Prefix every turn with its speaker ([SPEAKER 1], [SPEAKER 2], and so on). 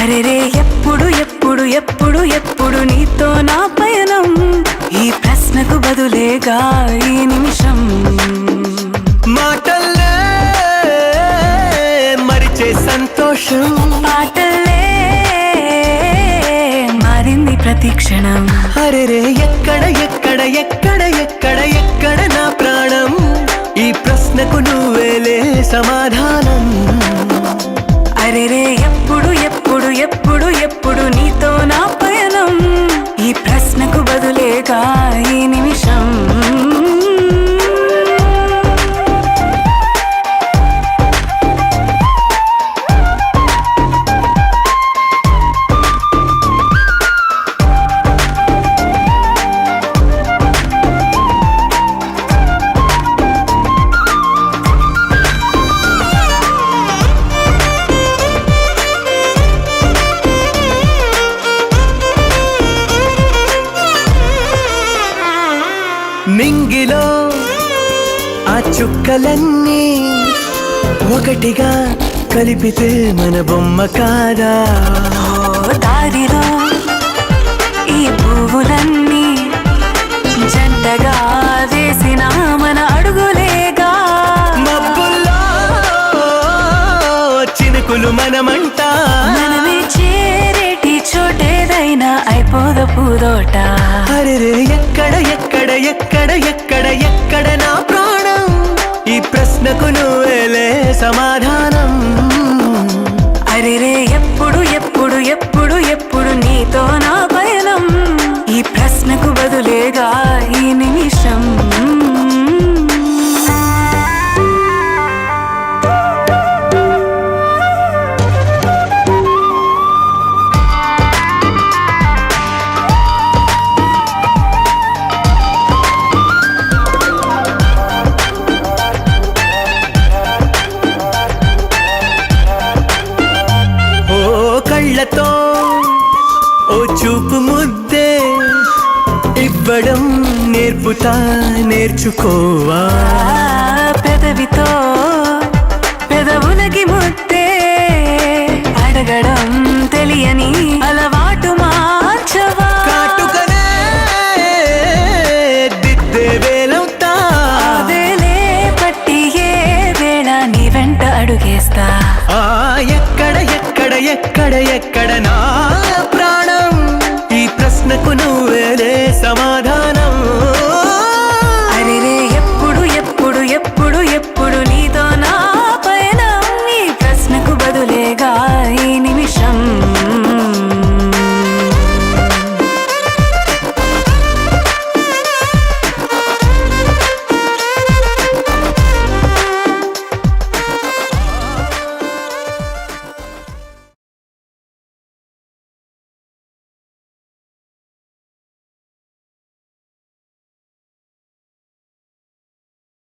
[SPEAKER 1] అరెరే ఎప్పుడు ఎప్పుడు ఎప్పుడు ఎప్పుడు నీతో నా పయనం, ఈ ప్రశ్నకు బదులేగా ఈ నిమిషం.
[SPEAKER 2] మాటల్లే మరిచే సంతోషం,
[SPEAKER 1] పాటల్లే మారింది ప్రతి క్షణం.
[SPEAKER 2] అరెరే ఎక్కడ ఎక్కడ ఎక్కడ ఎక్కడ ఎక్కడ నా ప్రాణం, ఈ ప్రశ్నకు నువ్వేలే సమాధానం.
[SPEAKER 1] అరెరే ఎప్పుడు ఎప్పుడు ఎప్పుడు ఎప్పుడు నీతో నా పయనం, ఈ ప్రశ్నకు బదులేగా ఈ నిమిషం.
[SPEAKER 2] నింగిలో ఆ చుక్కలన్నీ ఒకటిగా కలిపితే మన బొమ్మ కాదా.
[SPEAKER 1] దారిలో ఈ పువ్వులన్నీ జంటగా వేసిన మన అడుగులేగా.
[SPEAKER 2] మబ్బుల్లో చినుకులు మనమంట,
[SPEAKER 1] మనమే చేరేటి చోటేదైనా అయిపోద పూదోట.
[SPEAKER 2] అరెరే ఎక్కడ ఎక్కడ ఎక్కడ ఎక్కడ ఎక్కడ నా ప్రాణం, ఈ ప్రశ్నకు నువ్వేలే సమాధానం.
[SPEAKER 1] అరెరే ఎప్పుడు ఎప్పుడు ఎప్పుడు ఎప్పుడు నీతో నా పయనం, ఈ ప్రశ్నకు బదులేగా ఈ నిమిషం.
[SPEAKER 2] కళ్ళతో ఓ చూపు ముద్దే ఇవ్వడం నేర్పుతా, నేర్చుకోవా.
[SPEAKER 1] పెదవితో పెదవులకి ముద్దే అడగడం తెలియని అలవాటు మార్చవా.
[SPEAKER 2] కాటుకనే దిద్దే వేలవుతా,
[SPEAKER 1] వేలే పట్టి ఏ వేళ నీ వెంట అడుగేస్తా.
[SPEAKER 2] ఎక్కడ ఎక్కడ ఎక్కడ ఎక్కడ నా ప్రాణం, ఈ ప్రశ్నకు నువ్వేలే సమాధానం.